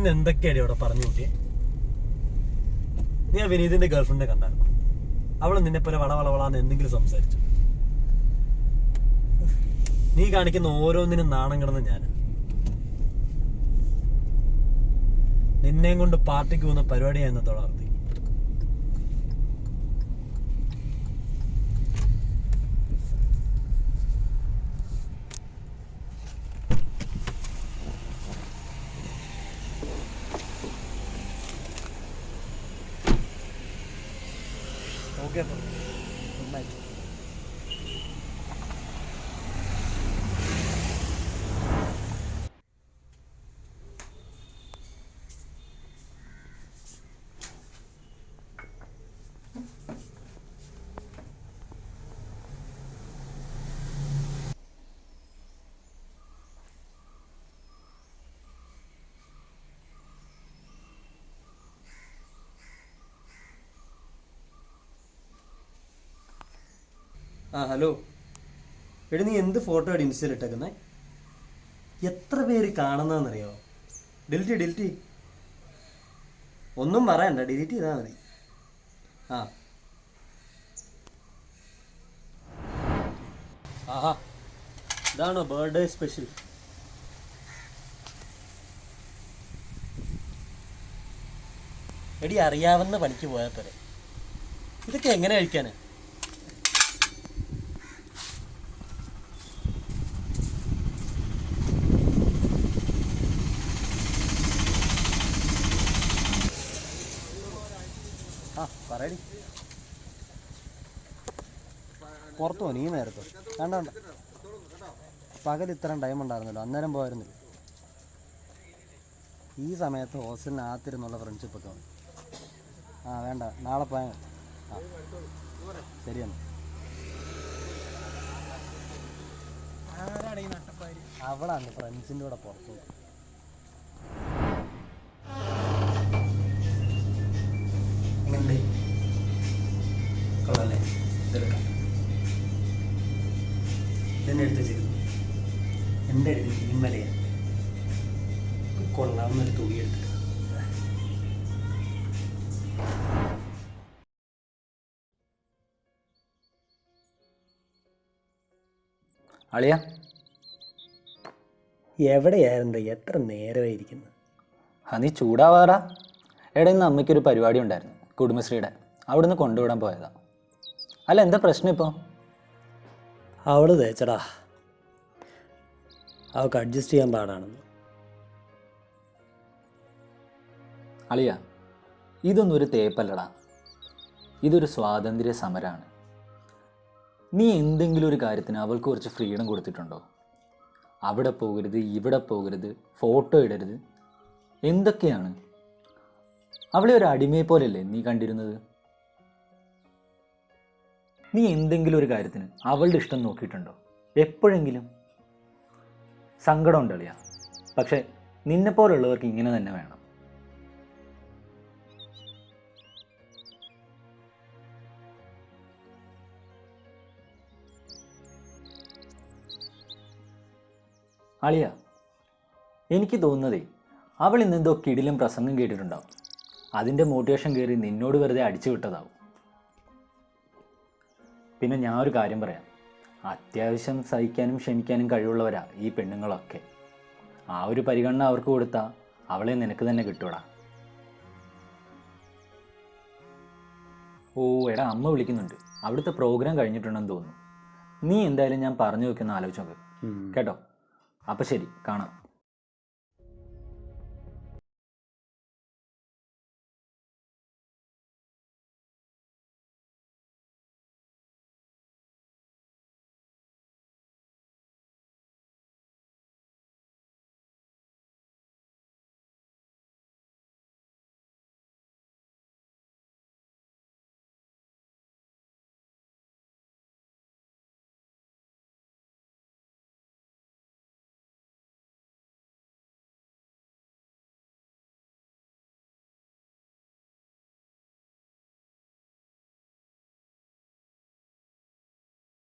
ഇന്ന് എന്തൊക്കെയാണ് ഇവിടെ പറഞ്ഞു കൂട്ടിയെ? നീ ആ വിനീതിന്റെ ഗേൾഫ്രണ്ടിനെ കണ്ടായിരുന്നു? അവള് നിന്നെ പോലെ വളവളവളാന്ന് എന്തെങ്കിലും സംസാരിച്ചു? നീ കാണിക്കുന്ന ഓരോന്നിനും നാണം കിടന്ന് ഞാൻ നിന്നെയും കൊണ്ട് പാർട്ടിക്ക് പോകുന്ന പരിപാടിയാ എന്നത്തോടെ നടത്തി. Okay, good night. ആ ഹലോ എടി, നീ എന്ത് ഫോട്ടോ ആണ് ഇൻസ്റ്റയിൽ ഇട്ടേക്കുന്നത്? എത്ര പേര് കാണുന്നതെന്നറിയോ? ഡിലിറ്റ് ഒന്നും പറയണ്ട, ഡിലീറ്റ് ചെയ്താൽ മതി. ആ ആഹാ, ഇതാണോ ബർത്ത്ഡേ സ്പെഷ്യൽ? എടി, അറിയാവുന്ന പണിക്ക് പോയാൽ പോരെ, ഇതൊക്കെ എങ്ങനെ കഴിക്കാന്? ആ പറയടി. പുറത്തു പോ, നീ നേരത്തെ വേണ്ട പകൽ ഇത്രയും ടൈം ഉണ്ടായിരുന്നല്ലോ, അന്നേരം പോയിരുന്നില്ല. ഈ സമയത്ത് ഹോസ്റ്റലിനകത്തിരുന്നുള്ള ഫ്രണ്ട്ഷിപ്പൊക്കെ ഉണ്ട്. ആ വേണ്ട, നാളെ പോയാൽ മതി. ആ ശരിയാണ്. അവളാണ് ഫ്രണ്ട്സിൻ്റെ കൂടെ പുറത്തു പോകും. എങ്ങനെ കൊള്ളാല്ലേ? ഇതെടുക്കാം. ഇതെന്നെ എടുത്ത് ചെയ്തു. എൻ്റെ അടുത്ത് ഇന്നലെയാണ് കൊള്ളാവുന്നൊരു തുണി എടുത്തിട്ട്. അളിയ എവിടെയായിരുന്നു? എത്ര നേരമായിരിക്കുന്നു? നീ ചൂടാവാറാ? എടാ, ഇന്ന് അമ്മയ്ക്കൊരു പരിപാടി ഉണ്ടായിരുന്നു കുടുംബശ്രീയുടെ, അവിടുന്ന് കൊണ്ടുവിടാൻ പോയതാ. അല്ല, എന്താ പ്രശ്നം ഇപ്പോൾ? അവള് തേച്ചടാ, അവൾക്ക് അഡ്ജസ്റ്റ് ചെയ്യാൻ പാടാണെന്ന്. അളിയ, ഇതൊന്നും ഒരു തേപ്പല്ലടാ, ഇതൊരു സ്വാതന്ത്ര്യ സമരമാണ്. നീ എന്തെങ്കിലും ഒരു കാര്യത്തിന് അവൾക്ക് കുറച്ച് ഫ്രീഡം കൊടുത്തിട്ടുണ്ടോ? അവിടെ പോകരുത്, ഇവിടെ പോകരുത്, ഫോട്ടോ ഇടരുത്, എന്തൊക്കെയാണ്? അവളെ ഒരു അടിമയെ പോലെയല്ലേ നീ കണ്ടിരുന്നത്? നീ എന്തെങ്കിലും ഒരു കാര്യത്തിന് അവളുടെ ഇഷ്ടം നോക്കിയിട്ടുണ്ടോ എപ്പോഴെങ്കിലും? സങ്കടമുണ്ട് അളിയ, പക്ഷെ നിന്നെപ്പോലുള്ളവർക്ക് ഇങ്ങനെ തന്നെ വേണം. അളിയ, എനിക്ക് തോന്നുന്നതേ അവൾ ഇന്നെന്തോ കിടിലം പ്രസംഗം കേട്ടിട്ടുണ്ടാവും. അതിൻ്റെ മോട്ടിവേഷൻ കയറി നിന്നോട് വെറുതെ അടിച്ചു വിട്ടതാവും. പിന്നെ ഞാൻ ഒരു കാര്യം പറയാം, അത്യാവശ്യം സഹിക്കാനും ക്ഷമിക്കാനും കഴിവുള്ളവരാ ഈ പെണ്ണുങ്ങളൊക്കെ. ആ ഒരു പരിഗണന അവർക്ക് കൊടുത്താൽ അവളെ നിനക്ക് തന്നെ കിട്ടൂടാ. ഓ എടാ, അമ്മ വിളിക്കുന്നുണ്ട്, അവിടുത്തെ പ്രോഗ്രാം കഴിഞ്ഞിട്ടുണ്ടെന്ന് തോന്നുന്നു. നീ എന്തായാലും ഞാൻ പറഞ്ഞു വെക്കുന്ന ആലോചിച്ച് നോക്ക് കേട്ടോ. അപ്പം ശരി, കാണാം.